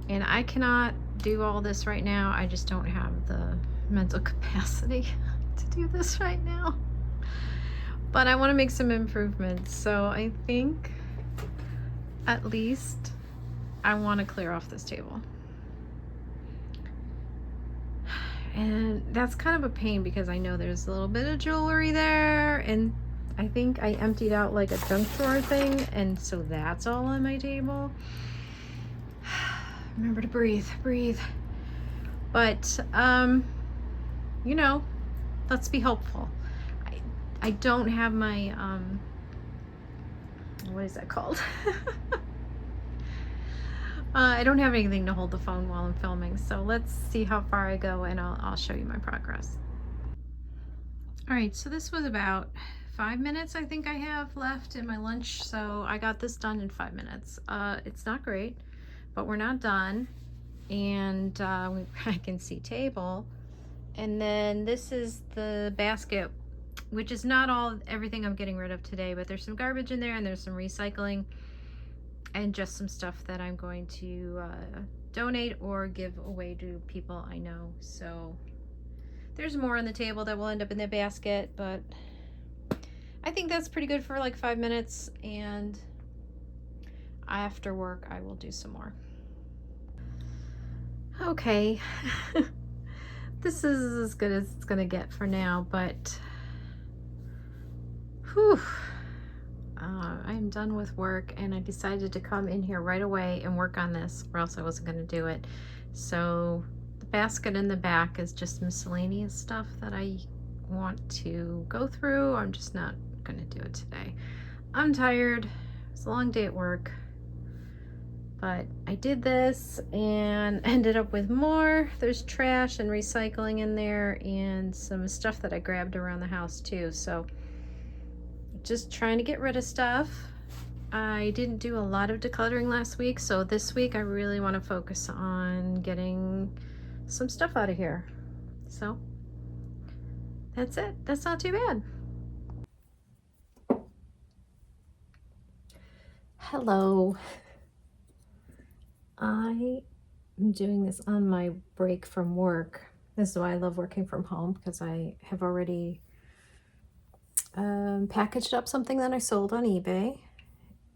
And I cannot do all this right now. I just don't have the mental capacity to do this right now. But I want to make some improvements. So I think at least I want to clear off this table. And that's kind of a pain because I know there's a little bit of jewelry there, and I think I emptied out like a junk drawer thing, and so that's all on my table. Remember to breathe. But you know, let's be hopeful. I don't have my what is that called? I don't have anything to hold the phone while I'm filming, so let's see how far I go, and I'll show you my progress. All right, so this was about 5 minutes I think I have left in my lunch, so I got this done in 5 minutes. It's not great, but we're not done. And I can see table. And then this is the basket, which is not everything I'm getting rid of today, but there's some garbage in there, and there's some recycling, and just some stuff that I'm going to donate or give away to people I know. So there's more on the table that will end up in the basket, but I think that's pretty good for like 5 minutes, and after work I will do some more. Okay. This is as good as it's gonna get for now, but whew. I'm done with work, and I decided to come in here right away and work on this, or else I wasn't going to do it. So the basket in the back is just miscellaneous stuff that I want to go through. I'm just not going to do it today. I'm tired. It's a long day at work, but I did this and ended up with more. There's trash and recycling in there, and some stuff that I grabbed around the house too. So just trying to get rid of stuff. I didn't do a lot of decluttering last week, so this week I really want to focus on getting some stuff out of here. So that's it. That's not too bad. Hello. I am doing this on my break from work. This is why I love working from home, because I have already packaged up something that I sold on eBay,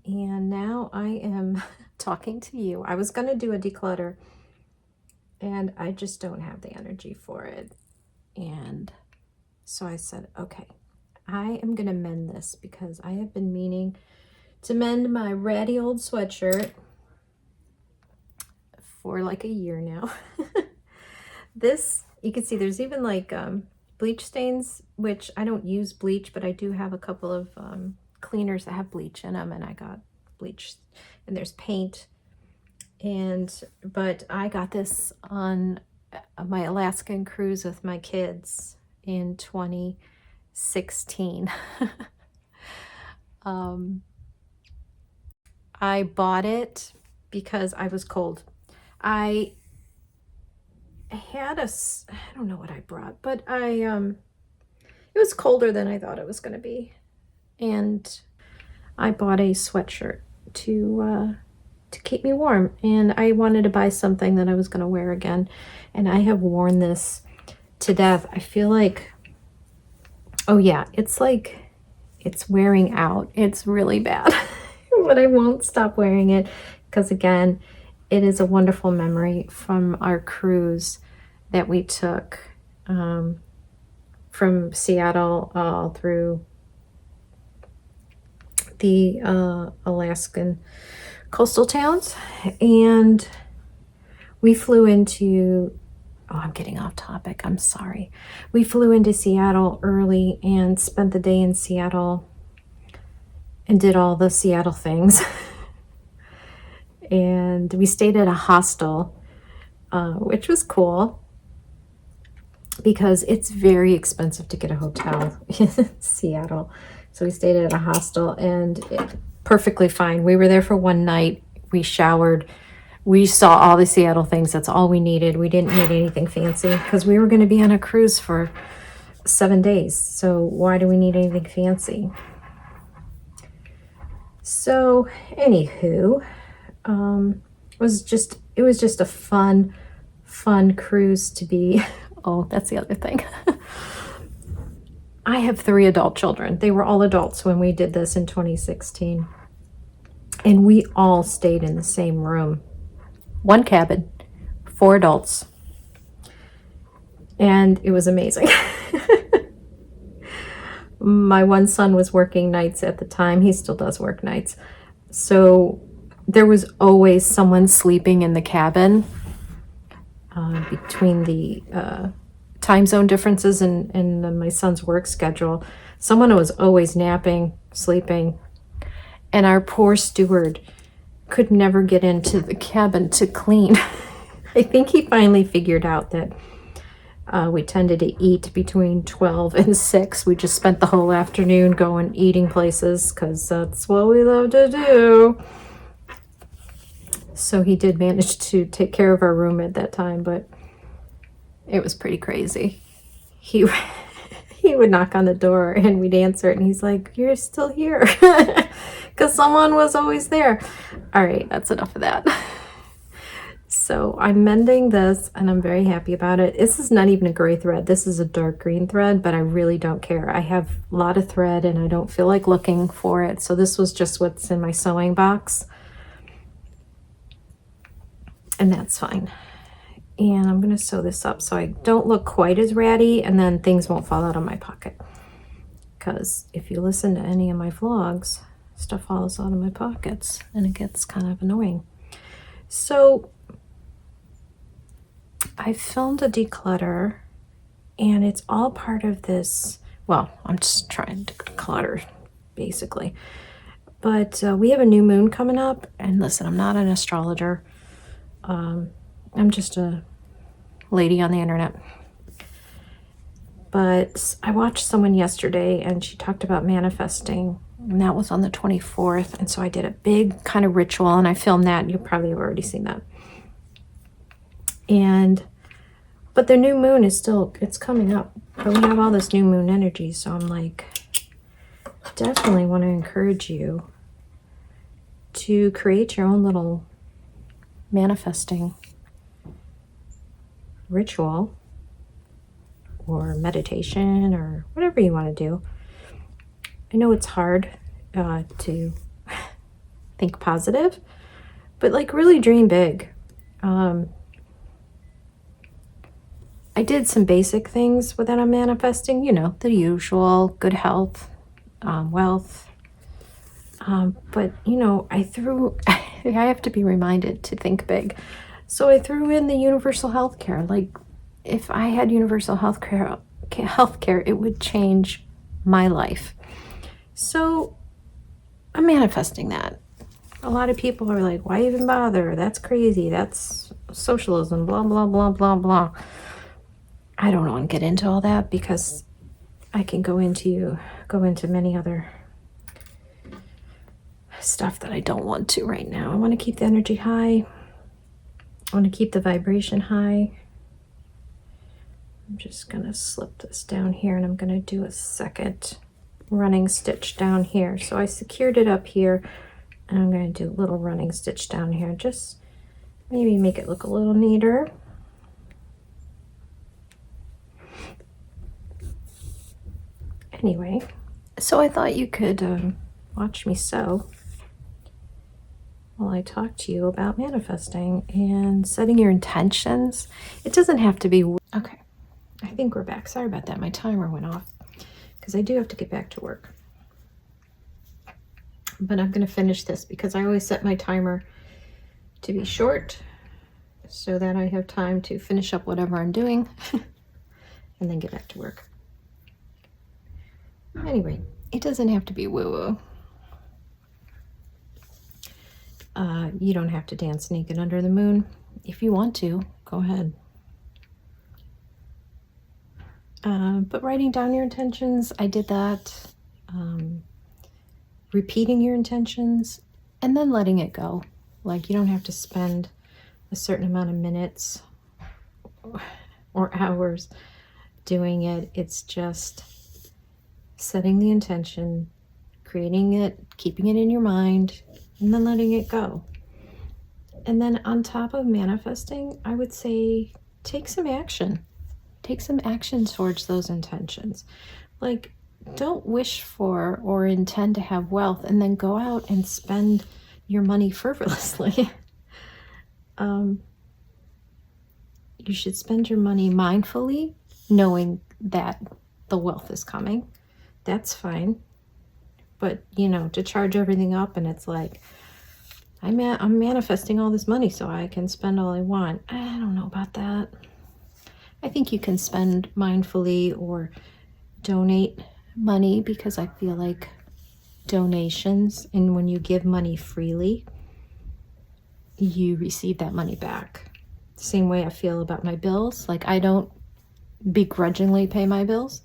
and now I am talking to you. I was going to do a declutter, and I just don't have the energy for it. And so I said, okay, I am going to mend this, because I have been meaning to mend my ratty old sweatshirt for like a year now. This, you can see there's even like bleach stains, which I don't use bleach, but I do have a couple of cleaners that have bleach in them, and I got bleach, and there's paint. But I got this on my Alaskan cruise with my kids in 2016. I bought it because I was cold. I had I don't know what I brought, but it was colder than I thought it was going to be. And I bought a sweatshirt to keep me warm, and I wanted to buy something that I was going to wear again, and I have worn this to death. I feel like, oh yeah, it's like it's wearing out. It's really bad. But I won't stop wearing it, because again, it is a wonderful memory from our cruise that we took from Seattle all through the Alaskan coastal towns. And we flew into, oh, I'm getting off topic, I'm sorry. We flew into Seattle early and spent the day in Seattle and did all the Seattle things. And we stayed at a hostel, which was cool, because it's very expensive to get a hotel in Seattle. So we stayed at a hostel, and it perfectly fine. We were there for one night. We showered. We saw all the Seattle things. That's all we needed. We didn't need anything fancy, because we were going to be on a cruise for 7 days. So why do we need anything fancy? So anywho, it was just a fun cruise to be. Oh, that's the other thing. I have 3 adult children. They were all adults when we did this in 2016. And we all stayed in the same room. 1 cabin, 4 adults. And it was amazing. My one son was working nights at the time. He still does work nights. So there was always someone sleeping in the cabin between the time zone differences and my son's work schedule. Someone was always napping, sleeping. And our poor steward could never get into the cabin to clean. I think he finally figured out that we tended to eat between 12 and 6. We just spent the whole afternoon going eating places because that's what we love to do. So he did manage to take care of our room at that time, but it was pretty crazy. He would knock on the door and we'd answer it and he's like, "You're still here." Because someone was always there. All right, that's enough of that. So I'm mending this and I'm very happy about it. This is not even a gray thread. This is a dark green thread, but I really don't care. I have a lot of thread and I don't feel like looking for it. So this was just what's in my sewing box. And that's fine. And I'm going to sew this up so I don't look quite as ratty and then things won't fall out of my pocket. Because if you listen to any of my vlogs, stuff falls out of my pockets and it gets kind of annoying. So I filmed a declutter and it's all part of this. Well, I'm just trying to declutter basically. But we have a new moon coming up. And listen, I'm not an astrologer. I'm just a lady on the internet. But I watched someone yesterday and she talked about manifesting, and that was on the 24th. And so I did a big kind of ritual and I filmed that. You probably have already seen that. But the new moon is still, it's coming up. But we have all this new moon energy. So I'm like, definitely want to encourage you to create your own little manifesting ritual or meditation or whatever you want to do. I know it's hard to think positive, but like really dream big. I did some basic things that I'm manifesting, you know, the usual, good health, wealth. But, you know, I have to be reminded to think big. So I threw in the universal health care. Like, if I had universal health care, it would change my life. So I'm manifesting that. A lot of people are like, why even bother? That's crazy. That's socialism, blah, blah, blah, blah, blah. I don't want to get into all that because I can go into many other stuff that I don't want to right now. I want to keep the energy high. I want to keep the vibration high. I'm just going to slip this down here and I'm going to do a second running stitch down here. So I secured it up here and I'm going to do a little running stitch down here. Just maybe make it look a little neater. Anyway, so I thought you could watch me sew while I talk to you about manifesting and setting your intentions. It doesn't have to be... Okay, I think we're back. Sorry about that. My timer went off because I do have to get back to work. But I'm going to finish this because I always set my timer to be short so that I have time to finish up whatever I'm doing and then get back to work. Anyway, it doesn't have to be woo-woo. You don't have to dance naked under the moon. If you want to, go ahead. But writing down your intentions, I did that. Repeating your intentions and then letting it go. Like, you don't have to spend a certain amount of minutes or hours doing it. It's just setting the intention, creating it, keeping it in your mind, and then letting it go. And then on top of manifesting, I would say take some action. Take some action towards those intentions. Like, don't wish for or intend to have wealth and then go out and spend your money frivolously. You should spend your money mindfully, knowing that the wealth is coming. That's fine. But, you know, to charge everything up and it's like, I'm manifesting all this money so I can spend all I want. I don't know about that. I think you can spend mindfully or donate money, because I feel like donations, and when you give money freely, you receive that money back. Same way I feel about my bills. Like, I don't begrudgingly pay my bills.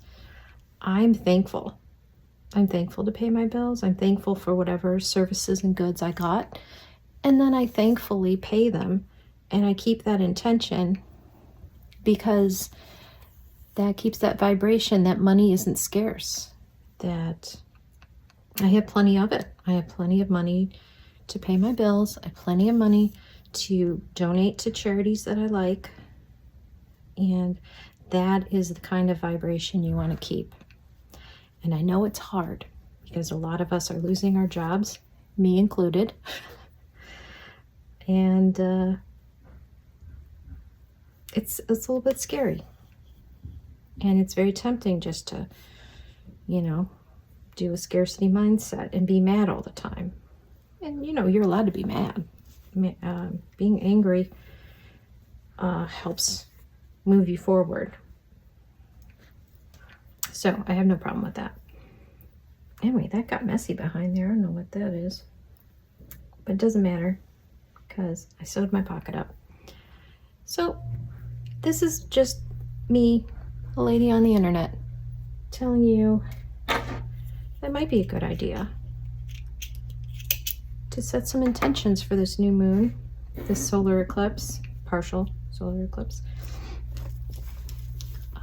I'm thankful. I'm thankful to pay my bills. I'm thankful for whatever services and goods I got. And then I thankfully pay them. And I keep that intention because that keeps that vibration that money isn't scarce, that I have plenty of it. I have plenty of money to pay my bills. I have plenty of money to donate to charities that I like. And that is the kind of vibration you want to keep. And I know it's hard because a lot of us are losing our jobs, me included. And it's a little bit scary. And it's very tempting just to, you know, do a scarcity mindset and be mad all the time. And, you know, you're allowed to be mad. Being angry helps move you forward. So I have no problem with that. Anyway, that got messy behind there. I don't know what that is. But it doesn't matter because I sewed my pocket up. So this is just me, a lady on the internet, telling you that might be a good idea to set some intentions for this new moon, this solar eclipse, partial solar eclipse.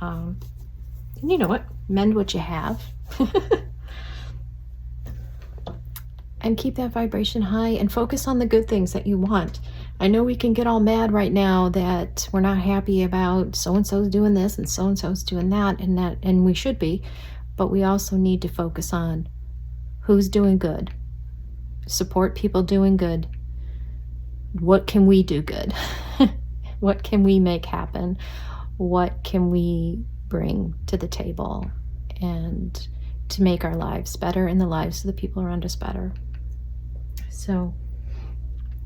And you know what? Mend what you have. And keep that vibration high and focus on the good things that you want. I know we can get all mad right now that we're not happy about so-and-so's doing this and so-and-so's doing that, and we should be, but we also need to focus on who's doing good. Support people doing good. What can we do good? What can we make happen? What can we bring to the table and to make our lives better and the lives of the people around us better? So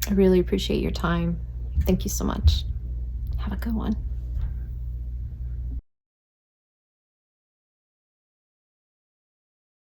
I really appreciate your time. Thank you so much. Have a good one.